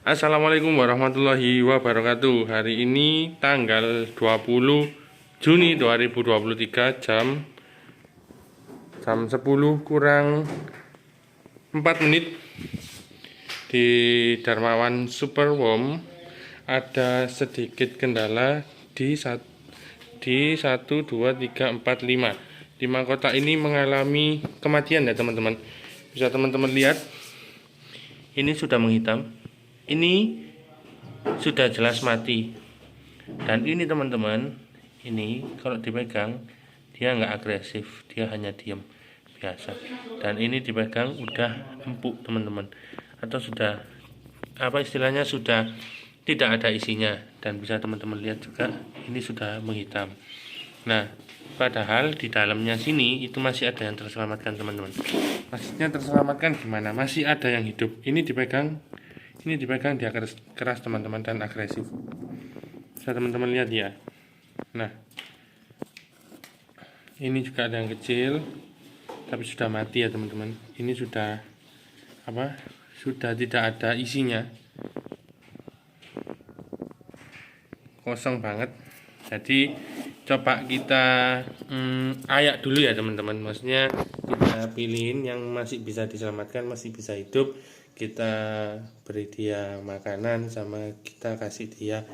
Assalamualaikum warahmatullahi wabarakatuh. Hari ini tanggal 20 Juni 2023 jam 10 kurang 4 menit di Darmawan Superworm ada sedikit kendala di 1 2 3 4 5. 5 kotak ini mengalami kematian ya teman-teman. Bisa teman-teman lihat. Ini sudah menghitam. Ini sudah jelas mati. Dan ini teman-teman, ini kalau dipegang dia nggak agresif, dia hanya diam biasa. Dan ini dipegang udah empuk teman-teman, atau sudah apa istilahnya, sudah tidak ada isinya. Dan bisa teman-teman lihat juga ini sudah menghitam. Nah, padahal di dalamnya sini itu masih ada yang terselamatkan teman-teman. Maksudnya terselamatkan gimana? Masih ada yang hidup. Ini dipegang dia keras teman-teman dan agresif. Bisa teman-teman lihat ya. Nah, ini juga ada yang kecil tapi sudah mati ya teman-teman. Ini sudah sudah tidak ada isinya, kosong banget. Jadi coba kita ayak dulu ya teman-teman. Maksudnya kita pilihin yang masih bisa diselamatkan, masih bisa hidup. Kita beri dia makanan sama kita kasih dia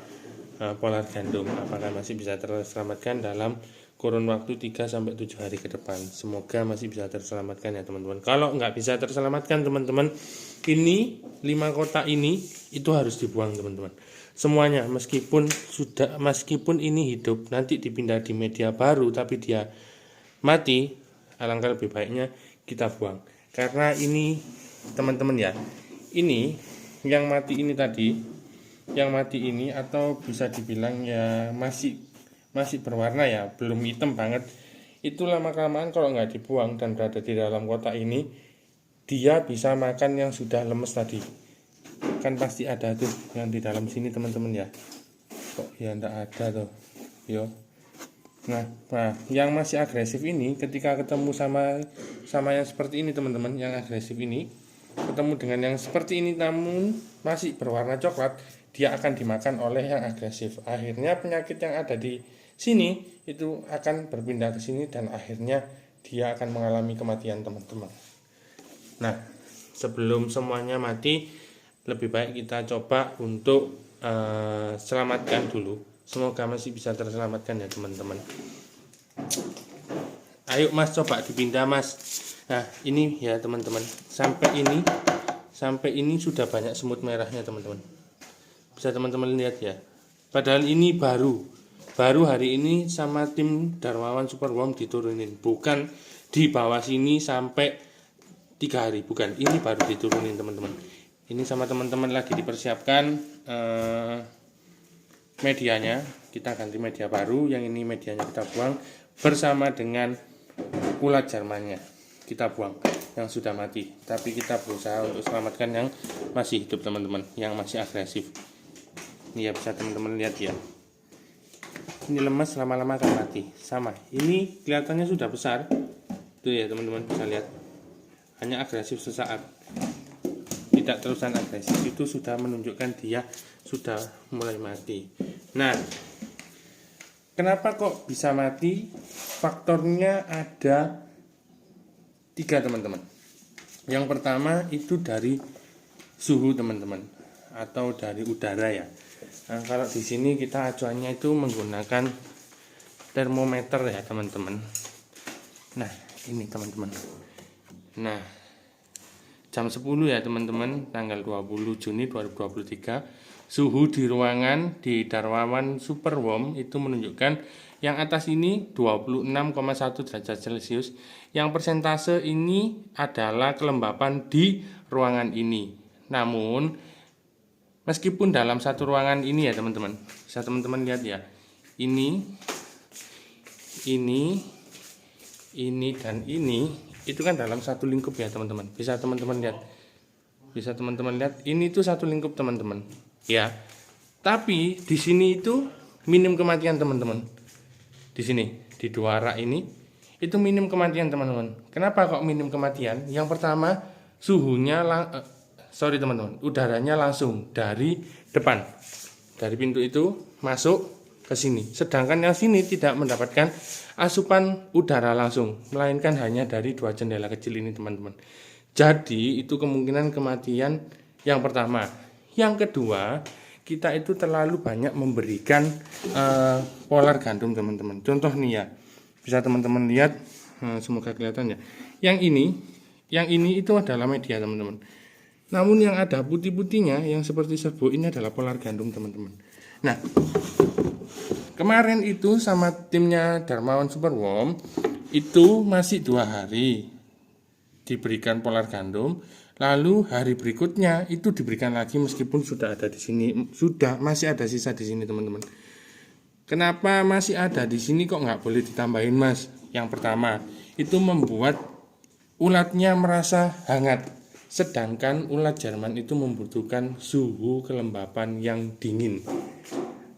polar gandum. Apakah masih bisa terselamatkan dalam kurun waktu 3-7 hari ke depan. Semoga masih bisa terselamatkan ya teman-teman. Kalau nggak bisa terselamatkan teman-teman, ini 5 kotak ini itu harus dibuang teman-teman. Semuanya, meskipun ini hidup, nanti dipindah di media baru tapi dia mati, alangkah lebih baiknya kita buang. Karena ini teman-teman ya, ini yang mati ini tadi, yang mati ini atau bisa dibilang ya masih berwarna ya, belum hitam banget. Itu lama-kelamaan kalau nggak dibuang dan berada di dalam kotak ini, dia bisa makan yang sudah lemes tadi. Kan pasti ada tuh yang di dalam sini teman-teman ya. Kok ya enggak ada tuh. Yo. Nah, yang masih agresif ini ketika ketemu sama yang seperti ini teman-teman, yang agresif ini ketemu dengan yang seperti ini namun masih berwarna coklat, dia akan dimakan oleh yang agresif. Akhirnya penyakit yang ada di sini itu akan berpindah ke sini dan akhirnya dia akan mengalami kematian teman-teman. Nah, sebelum semuanya mati, lebih baik kita coba untuk selamatkan dulu. Semoga masih bisa terselamatkan ya teman-teman. Ayo mas, coba dipindah mas. Nah ini ya teman-teman, sampai ini sudah banyak semut merahnya teman-teman. Bisa teman-teman lihat ya. Padahal ini baru hari ini sama tim Darmawan Superworm diturunin. Bukan di bawah sini sampai 3 hari, bukan. Ini baru diturunin teman-teman. Ini sama teman-teman lagi dipersiapkan medianya. Kita ganti media baru. Yang ini medianya kita buang bersama dengan ulat Jermannya. Kita buang yang sudah mati, tapi kita berusaha untuk selamatkan yang masih hidup teman-teman, yang masih agresif. Ini ya, bisa teman-teman lihat ya. Ini lemas, lama-lama akan mati. Sama, ini kelihatannya sudah besar. Tuh ya teman-teman, bisa lihat. Hanya agresif sesaat. Tidak terusan agresif, itu sudah menunjukkan dia sudah mulai mati. Nah, kenapa kok bisa mati? Faktornya ada 3 teman-teman. Yang pertama itu dari suhu teman-teman, atau dari udara ya. Nah, kalau di sini kita acuannya itu menggunakan termometer ya teman-teman. Nah ini teman-teman. Nah jam 10 ya teman-teman, tanggal 20 Juni 2023. Suhu di ruangan di Darmawan Superworm itu menunjukkan yang atas ini 26,1 derajat Celcius. Yang persentase ini adalah kelembapan di ruangan ini. Namun meskipun dalam satu ruangan ini ya teman-teman, bisa teman-teman lihat ya. Ini dan ini itu kan dalam satu lingkup ya teman-teman. Bisa teman-teman lihat. Ini tuh satu lingkup teman-teman. Ya. Tapi di sini itu minim kematian teman-teman. Di sini, di 2 rak ini itu minim kematian teman-teman. Kenapa kok minim kematian? Yang pertama, suhunya sorry teman-teman, udaranya langsung dari depan, dari pintu itu masuk ke sini. Sedangkan yang sini tidak mendapatkan asupan udara langsung, melainkan hanya dari 2 jendela kecil ini teman-teman. Jadi itu kemungkinan kematian yang pertama. Yang kedua, kita itu terlalu banyak memberikan polar gandum teman-teman. Contoh nih ya, bisa teman-teman lihat, semoga kelihatan ya. Yang ini itu adalah media teman-teman. Namun yang ada putih-putihnya yang seperti serbuk ini adalah polar gandum teman-teman. Nah, kemarin itu sama timnya Darmawan Superworm itu masih 2 hari diberikan polar gandum, lalu hari berikutnya itu diberikan lagi meskipun sudah ada di sini, masih ada sisa di sini teman-teman. Kenapa masih ada di sini kok nggak boleh ditambahin mas? Yang pertama itu membuat ulatnya merasa hangat. Sedangkan ulat Jerman itu membutuhkan suhu kelembapan yang dingin.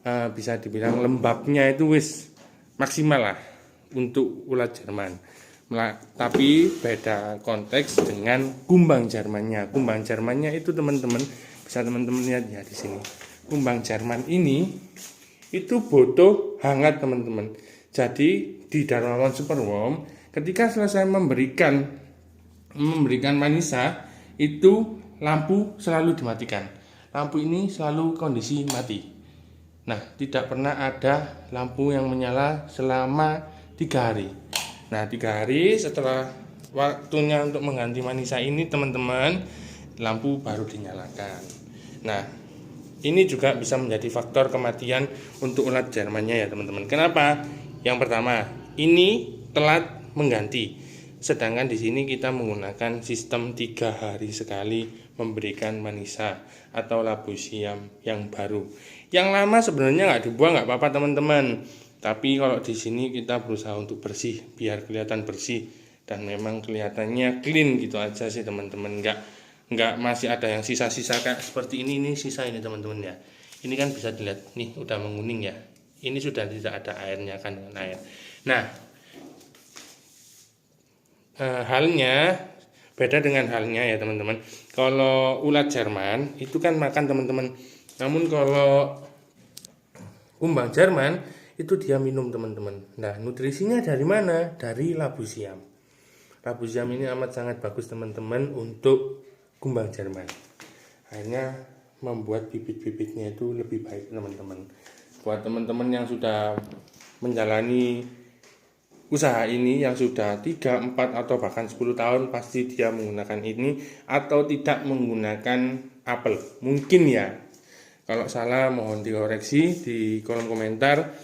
Bisa dibilang lembabnya itu wis maksimal lah untuk ulat Jerman. Tapi beda konteks dengan kumbang Jermannya. Kumbang Jermannya itu teman-teman bisa teman-teman lihat ya di sini. Kumbang Jerman ini itu butuh hangat teman-teman. Jadi di Darmawan Superworm ketika selesai memberikan manisa itu lampu selalu dimatikan. Lampu ini selalu kondisi mati. Nah, tidak pernah ada lampu yang menyala selama 3 hari. Nah, 3 hari setelah waktunya untuk mengganti manisa ini teman-teman, lampu baru dinyalakan. Nah, ini juga bisa menjadi faktor kematian untuk ulat Jermannya ya teman-teman. Kenapa? Yang pertama, ini telat mengganti. Sedangkan di sini kita menggunakan sistem 3 hari sekali memberikan manisa atau labusiam yang baru. Yang lama sebenarnya nggak dibuang, nggak apa-apa teman-teman. Tapi kalau di sini kita berusaha untuk bersih, biar kelihatan bersih dan memang kelihatannya clean gitu aja sih teman-teman. Nggak masih ada yang sisa-sisa kayak seperti ini sisa ini teman-teman ya. Ini kan bisa dilihat nih udah menguning ya. Ini sudah tidak ada airnya kan dengan air. Nah, halnya beda dengan halnya ya teman-teman. Kalau ulat Jerman itu kan makan teman-teman. Namun kalau kumbang Jerman itu dia minum teman-teman. Nah, nutrisinya dari mana? Dari labusiam. Labusiam ini amat sangat bagus teman-teman untuk kumbang Jerman. Akhirnya membuat bibit-bibitnya itu lebih baik teman-teman. Buat teman-teman yang sudah menjalani usaha ini yang sudah 3, 4 atau bahkan 10 tahun pasti dia menggunakan ini atau tidak menggunakan apel. Mungkin ya. Kalau salah mohon dikoreksi di kolom komentar.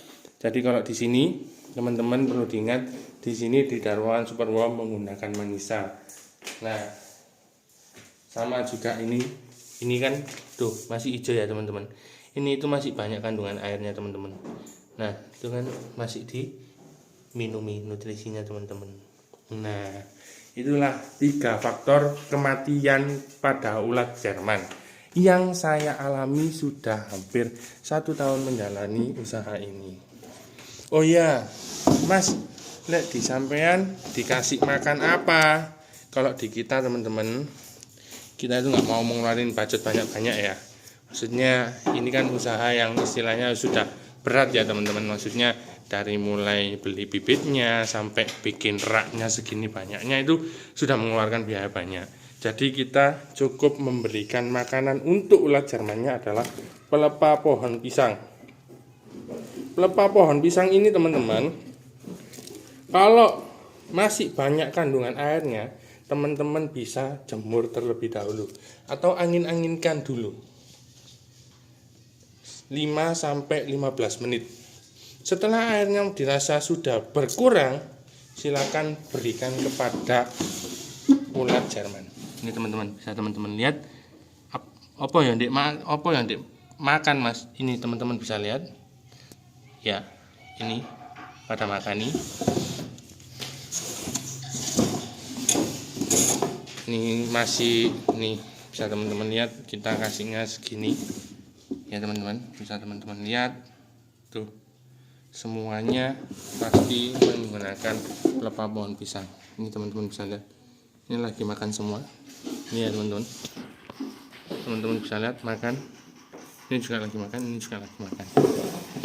Jadi kalau di sini teman-teman perlu diingat di sini di Darmawan Superworm menggunakan manisa. Nah, sama juga ini kan tuh masih hijau ya teman-teman. Ini itu masih banyak kandungan airnya teman-teman. Nah, itu kan masih minumi nutrisinya teman-teman. Nah, itulah 3 faktor kematian pada ulat Jerman yang saya alami sudah hampir 1 tahun menjalani usaha ini. Oh ya, Mas, lihat di sampean dikasih makan apa? Kalau di kita teman-teman, kita itu nggak mau mengeluarin budget banyak-banyak ya. Maksudnya ini kan usaha yang istilahnya sudah berat ya teman-teman. Maksudnya dari mulai beli bibitnya sampai bikin raknya segini banyaknya itu sudah mengeluarkan biaya banyak. Jadi kita cukup memberikan makanan untuk ulat Jermannya adalah pelepah pohon pisang. Pelepah pohon pisang ini teman-teman, kalau masih banyak kandungan airnya, teman-teman bisa jemur terlebih dahulu atau angin-anginkan dulu 5-15 menit. Setelah airnya dirasa sudah berkurang, silakan berikan kepada ulat Jerman. Ini teman-teman, bisa teman-teman lihat apa yang makan Mas. Ini teman-teman bisa lihat. Ya, ini pada makan nih. Ini masih nih bisa teman-teman lihat kita kasihnya segini. Ya teman-teman, bisa teman-teman lihat tuh. Semuanya pasti menggunakan pelepah pohon pisang. Ini teman-teman bisa lihat. Ini lagi makan semua. Ini ya teman-teman. teman-teman bisa lihat makan. Ini juga lagi makan, ini juga lagi makan.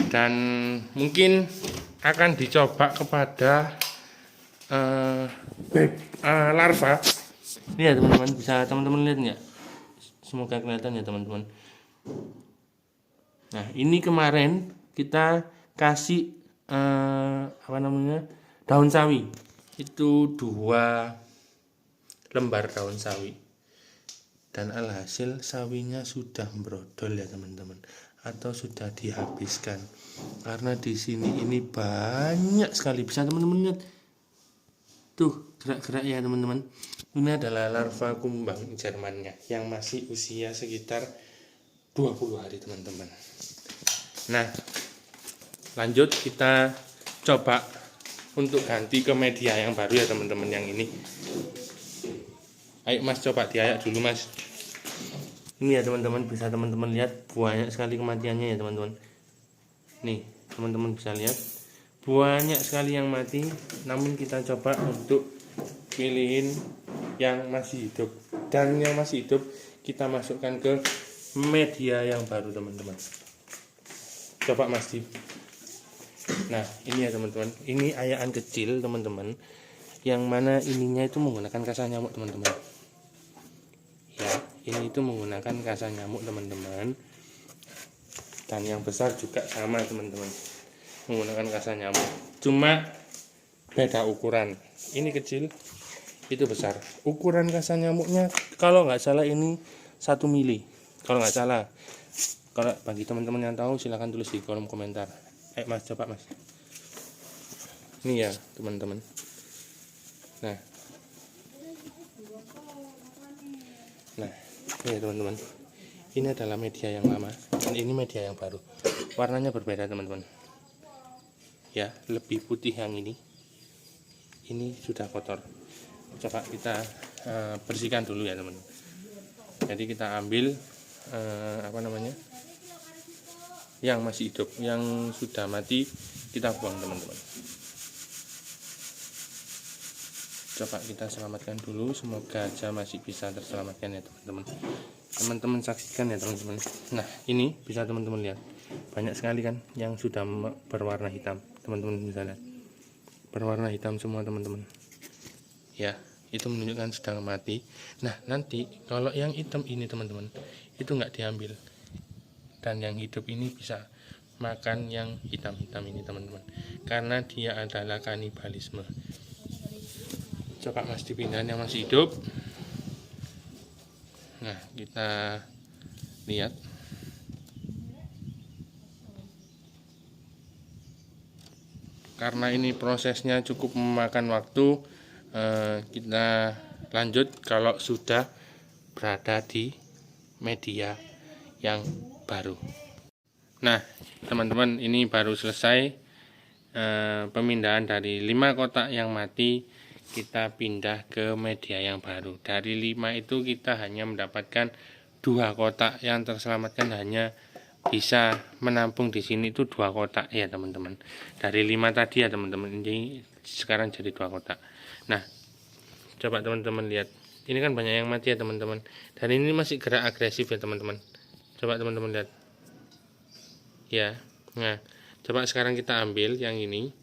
Dan mungkin akan dicoba kepada larva. Ini ya teman-teman, bisa teman-teman lihat nggak? Semoga kelihatan ya teman-teman. Nah ini kemarin kita kasih daun sawi. Itu 2 lembar daun sawi. Dan alhasil sawinya sudah brodol ya teman-teman, atau sudah dihabiskan. Karena di sini ini banyak sekali, bisa teman-teman lihat. Tuh gerak-gerak ya teman-teman. Ini adalah larva kumbang Jermannya yang masih usia sekitar 20 hari teman-teman. Nah lanjut kita coba untuk ganti ke media yang baru ya teman-teman, yang ini. Ayo mas, coba diayak dulu mas. Ini ya teman-teman, bisa teman-teman lihat banyak sekali kematiannya ya teman-teman. Nih teman-teman bisa lihat banyak sekali yang mati. Namun kita coba untuk pilihin yang masih hidup, dan yang masih hidup kita masukkan ke media yang baru teman-teman. Coba mas Di. Nah ini ya teman-teman, ini ayakan kecil teman-teman, yang mana ininya itu menggunakan kasa nyamuk teman-teman. Ya ini itu menggunakan kasa nyamuk teman-teman. Dan yang besar juga sama teman-teman, menggunakan kasa nyamuk, cuma beda ukuran. Ini kecil, itu besar. Ukuran kasa nyamuknya kalau nggak salah ini 1 mili, kalau nggak salah. Kalau bagi teman-teman yang tahu silahkan tulis di kolom komentar. Mas, coba mas. Ini ya teman-teman. Nah ini ya teman-teman, ini adalah media yang lama dan ini media yang baru. Warnanya berbeda teman-teman ya, lebih putih yang ini sudah kotor. Coba kita bersihkan dulu ya teman-teman. Jadi kita ambil yang masih hidup, yang sudah mati kita buang teman-teman. Coba kita selamatkan dulu, semoga aja masih bisa terselamatkan ya teman-teman. Teman-teman saksikan ya teman-teman. Nah ini bisa teman-teman lihat, banyak sekali kan yang sudah berwarna hitam. Teman-teman bisa lihat berwarna hitam semua teman-teman ya, itu menunjukkan sedang mati. Nah nanti kalau yang hitam ini teman-teman itu nggak diambil, dan yang hidup ini bisa makan yang hitam-hitam ini teman-teman, karena dia adalah kanibalisme. Coba mas dipindahin yang masih hidup. Nah kita lihat, karena ini prosesnya cukup memakan waktu, kita lanjut kalau sudah berada di media yang baru. Nah teman-teman, ini baru selesai pemindahan dari 5 kotak yang mati, kita pindah ke media yang baru. Dari 5 itu kita hanya mendapatkan 2 kotak, yang terselamatkan hanya bisa menampung di sini itu 2 kotak ya teman-teman. Dari 5 tadi ya teman-teman, ini sekarang jadi 2 kotak. Nah coba teman-teman lihat, ini kan banyak yang mati ya teman-teman, dan ini masih gerak agresif ya teman-teman. Coba teman-teman lihat ya. Nah coba sekarang kita ambil yang ini,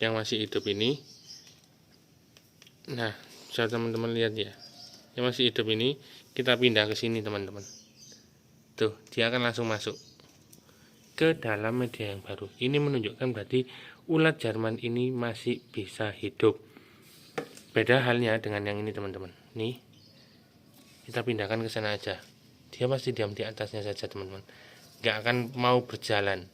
yang masih hidup ini. Nah bisa teman-teman lihat ya, yang masih hidup ini kita pindah ke sini teman-teman. Tuh dia akan langsung masuk ke dalam media yang baru. Ini menunjukkan berarti ulat Jerman ini masih bisa hidup. Beda halnya dengan yang ini teman-teman. Nih kita pindahkan ke sana aja, dia pasti diam di atasnya saja teman-teman, nggak akan mau berjalan.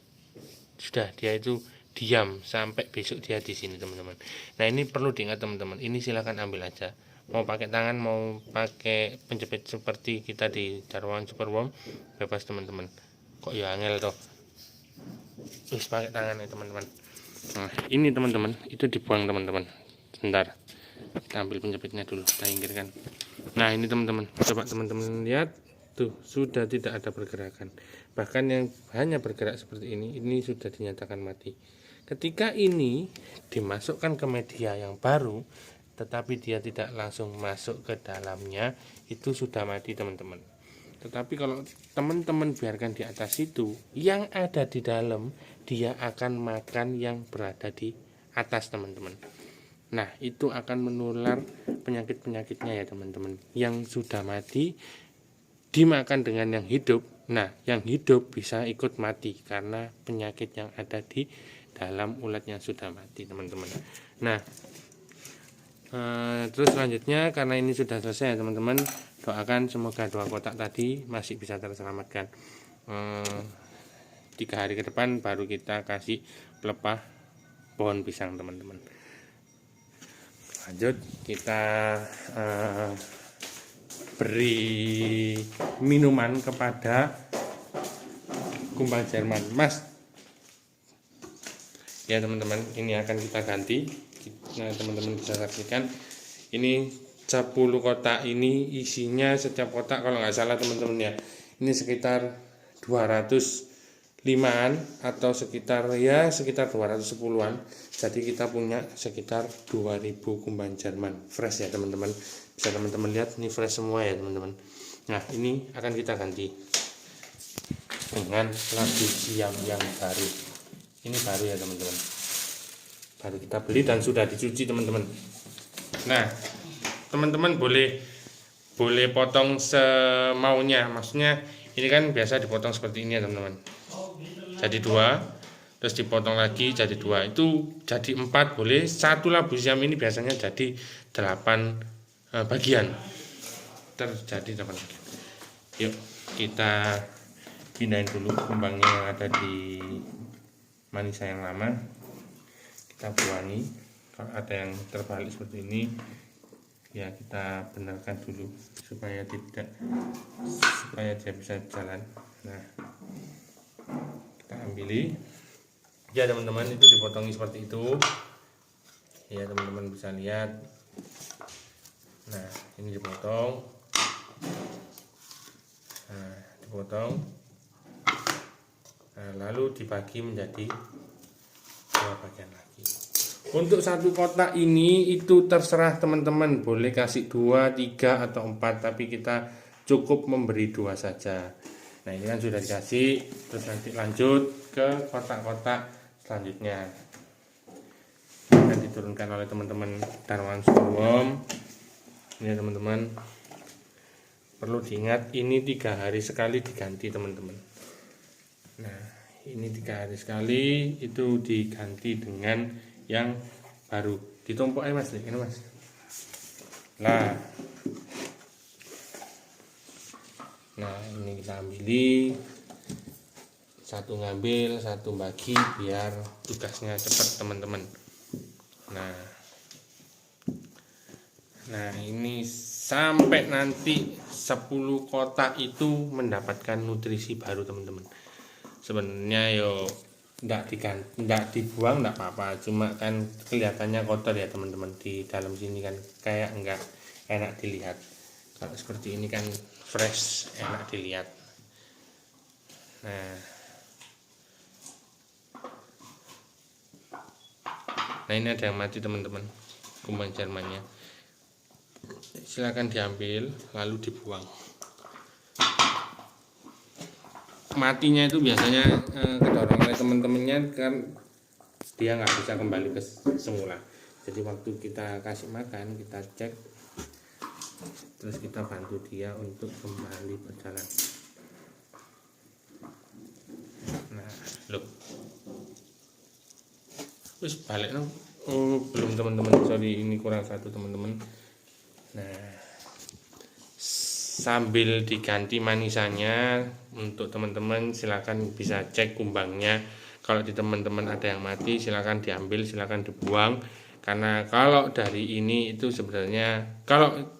Sudah, dia itu diam sampai besok dia di sini teman-teman. Nah ini perlu diingat teman-teman, ini silahkan ambil aja, mau pakai tangan mau pakai penjepit seperti kita di Darwan Superworm, bebas teman-teman. Kok ya angel toh, terus pakai tangan ya teman-teman. Nah ini teman-teman, itu dibuang teman-teman. Sebentar, kita ambil penjepitnya dulu, kita inggirkan. Nah ini teman-teman, coba teman-teman lihat tuh, sudah tidak ada pergerakan. Bahkan yang hanya bergerak seperti ini sudah dinyatakan mati. Ketika ini dimasukkan ke media yang baru, tetapi dia tidak langsung masuk ke dalamnya, itu sudah mati teman-teman. Tetapi kalau teman-teman biarkan di atas itu, yang ada di dalam dia akan makan yang berada di atas teman-teman. Nah, itu akan menular penyakit-penyakitnya ya teman-teman. Yang sudah mati dimakan dengan yang hidup. Nah, yang hidup bisa ikut mati karena penyakit yang ada di dalam ulat yang sudah mati teman-teman. Nah, terus selanjutnya karena ini sudah selesai ya teman-teman, doakan semoga 2 kotak tadi masih bisa terselamatkan. 3 hari ke depan baru kita kasih pelepah pohon pisang teman-teman. Lanjut kita beri minuman kepada kumbang Jerman, Mas. Ya teman-teman, ini akan kita ganti. Nah, teman-teman bisa saksikan ini 10 kotak ini isinya setiap kotak kalau nggak salah teman-teman ya, ini sekitar 205-an atau sekitar 210-an. Jadi kita punya sekitar 2000 kumbang Jerman fresh ya teman-teman. Bisa teman-teman lihat ini fresh semua ya teman-teman. Nah, ini akan kita ganti dengan labu siam yang baru. Ini baru ya teman-teman, baru kita beli dan sudah dicuci teman-teman. Nah, teman-teman boleh potong semaunya. Maksudnya ini kan biasa dipotong seperti ini ya teman-teman, jadi 2, terus dipotong lagi jadi 2, itu jadi 4 boleh. Satu labu siam ini biasanya jadi 8 bagian, terjadi 8 bagian. Yuk kita pindahin dulu kumbangnya yang ada di manisa yang lama, kita buangi. Kalau ada yang terbalik seperti ini ya kita benarkan dulu supaya dia bisa jalan. Nah, kita ambili ya teman-teman, itu dipotongi seperti itu ya teman-teman bisa lihat. Nah, ini dipotong. Nah, lalu dibagi menjadi 2 bagian lagi. Untuk 1 kotak ini itu terserah teman-teman, boleh kasih 2, 3 atau 4, tapi kita cukup memberi 2 saja. Nah, ini kan sudah dikasih, terus nanti lanjut ke kotak-kotak selanjutnya. Akan diturunkan oleh teman-teman Darmawan Suwom. Ini teman-teman, perlu diingat ini 3 hari sekali diganti teman-teman. Nah, ini 3 hari sekali itu diganti dengan yang baru. Ditumpuk aja mas, ini mas. Nah, ini kita ambili, 1 ngambil, 1 bagi biar tugasnya cepat teman-teman. Nah, ini sampai nanti 10 kotak itu mendapatkan nutrisi baru teman-teman. Sebenarnya yo ndak dibuang ndak apa-apa, cuma kan kelihatannya kotor ya teman-teman. Di dalam sini kan kayak enggak enak dilihat. Kalau seperti ini kan fresh, enak dilihat. Nah, ini ada yang mati teman-teman, kumbang Jermannya. Silakan diambil lalu dibuang. Matinya itu biasanya kedorong oleh teman-temannya kan, dia nggak bisa kembali ke semula. Jadi waktu kita kasih makan, kita cek, terus kita bantu dia untuk kembali berjalan. Nah, loh, terus balik dong. Oh, belum teman-teman, sorry, ini kurang 1 teman-teman. Nah, sambil diganti manisanya, untuk teman-teman silakan bisa cek kumbangnya. Kalau di teman-teman ada yang mati, silakan diambil, silakan dibuang. Karena kalau dari ini itu sebenarnya, kalau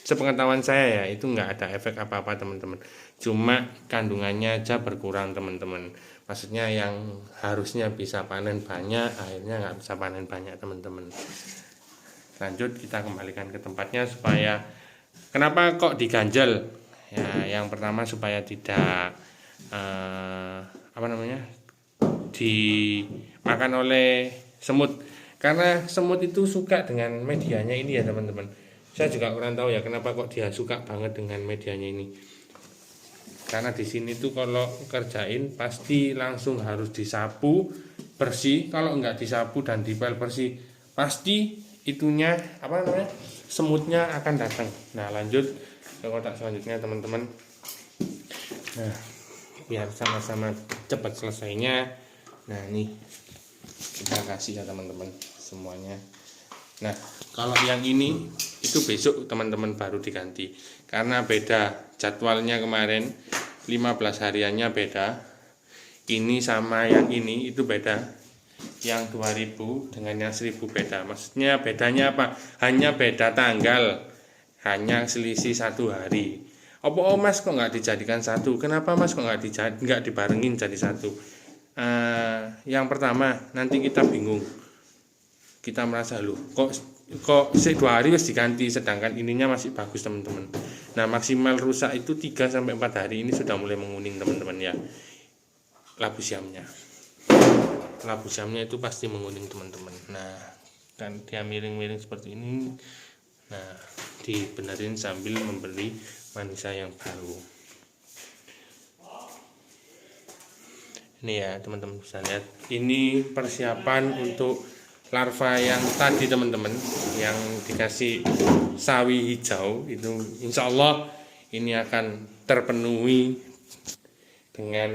sepengetahuan saya ya, itu nggak ada efek apa-apa teman-teman. Cuma kandungannya aja berkurang teman-teman. Maksudnya yang harusnya bisa panen banyak, akhirnya nggak bisa panen banyak teman-teman. Lanjut kita kembalikan ke tempatnya. Supaya kenapa kok diganjel ya, yang pertama supaya tidak dimakan oleh semut, karena semut itu suka dengan medianya ini ya teman-teman. Saya juga kurang tahu ya kenapa kok dia suka banget dengan medianya ini. karena di sini tuh kalau kerjain pasti langsung harus disapu bersih. Kalau nggak disapu dan dipel bersih, pasti itunya apa namanya, semutnya akan datang. Nah, lanjut ke kotak selanjutnya teman-teman. Nah, biar sama-sama cepat selesainya, nah ini kita kasih ya teman-teman semuanya. Nah, kalau yang ini itu besok teman-teman baru diganti, karena beda jadwalnya kemarin, 15 hariannya beda. Ini sama yang ini itu beda, yang 2000 dengan yang 1000 beda. Maksudnya bedanya apa? Hanya beda tanggal, hanya selisih 1 hari. Oh mas kok nggak dijadikan satu? Kenapa mas kok nggak dibarengin jadi satu? Yang pertama, nanti kita bingung, kita merasa loh kok 2 hari wis diganti, sedangkan ininya masih bagus teman-teman. Nah, maksimal rusak itu 3-4 hari, ini sudah mulai menguning teman-teman ya. Labu siamnya itu pasti menguning teman-teman. Nah, kan dia miring-miring seperti ini. Nah, dibenerin sambil membeli manisa yang baru. Ini ya teman-teman bisa lihat, ini persiapan untuk larva yang tadi teman-teman, yang dikasih sawi hijau itu. Insya Allah ini akan terpenuhi dengan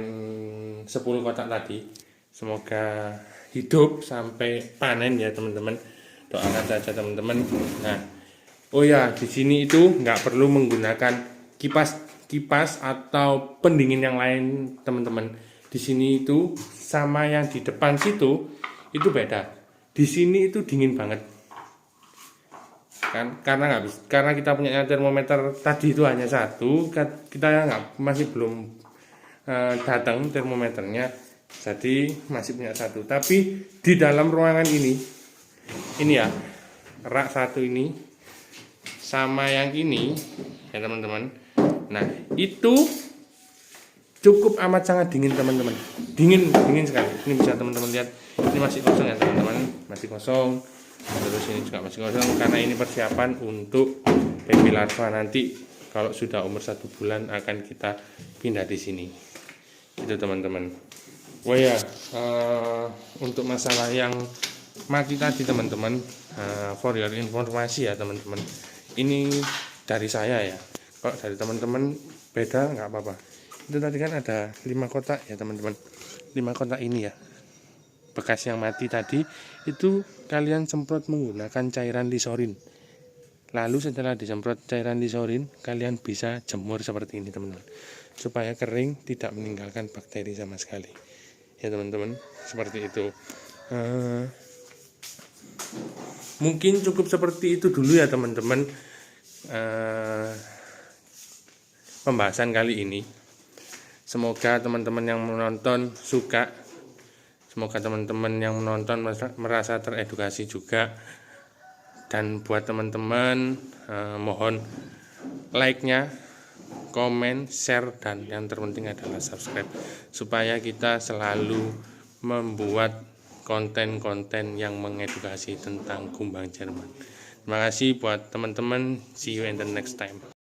10 kotak tadi. Semoga hidup sampai panen ya teman-teman, doakan saja teman-teman. Nah, oh ya, di sini itu nggak perlu menggunakan kipas atau pendingin yang lain teman-teman. Di sini itu sama yang di depan situ itu beda. Di sini itu dingin banget kan, karena kita punya termometer tadi itu hanya satu, kita masih belum datang termometernya, jadi masih punya satu. Tapi di dalam ruangan ini ya, rak satu ini sama yang ini ya teman-teman. Nah, itu cukup amat sangat dingin teman-teman, dingin sekali. Ini bisa teman-teman lihat, ini masih kosong ya teman-teman, masih kosong. Terus ini juga masih kosong karena ini persiapan untuk baby larva. Nanti kalau sudah umur 1 bulan akan kita pindah di sini. Itu teman-teman. Oh ya, untuk masalah yang mati tadi teman-teman, for your informasi ya teman-teman, ini dari saya ya. Kalau dari teman-teman beda nggak apa-apa. Itu tadi kan ada 5 kotak ya teman-teman, 5 kotak ini ya, bekas yang mati tadi itu kalian semprot menggunakan cairan lisorin. Lalu setelah disemprot cairan lisorin, kalian bisa jemur seperti ini teman-teman, supaya kering, tidak meninggalkan bakteri sama sekali ya teman-teman. Seperti itu. Mungkin cukup seperti itu dulu ya teman-teman, pembahasan kali ini. Semoga teman-teman yang menonton suka, semoga teman-teman yang menonton merasa teredukasi juga. Dan buat teman-teman, mohon like-nya, komen, share, dan yang terpenting adalah subscribe, supaya kita selalu membuat konten-konten yang mengedukasi tentang kumbang Jerman. Terima kasih buat teman-teman, see you in the next time.